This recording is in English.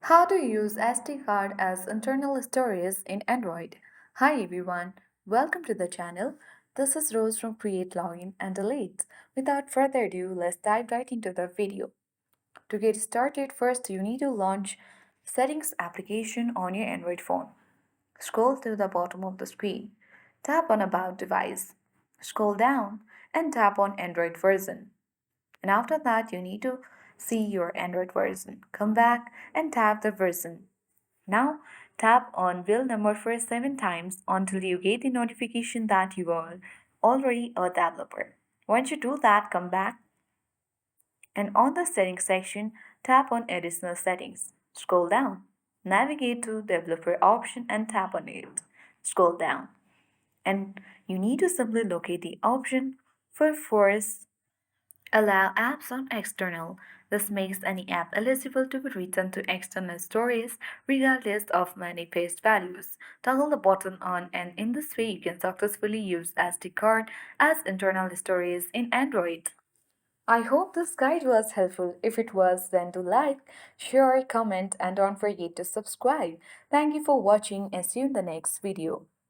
How to use SD card as internal storage in Android. Hi everyone, welcome to the channel. This is Rose from Create Login and Delete. Without further ado, let's dive right into the video. To get started, first you need to launch Settings application on your Android phone. Scroll to the bottom of the screen. Tap on About Device. Scroll down and tap on Android version. And after that, you need to see your Android version. Come back and tap the version. Now, tap on wheel number for 7 times until you get the notification that you are already a developer. Once you do that, come back and on the settings section, tap on additional settings. Scroll down. Navigate to developer option and tap on it. Scroll down. And you need to simply locate the option for force allow apps on external. This makes any app eligible to be written to external storage regardless of manifest values. Toggle the button on and in this way you can successfully use SD card as internal storage in Android. I hope this guide was helpful. If it was, then do like, share, comment and don't forget to subscribe. Thank you for watching and see you in the next video.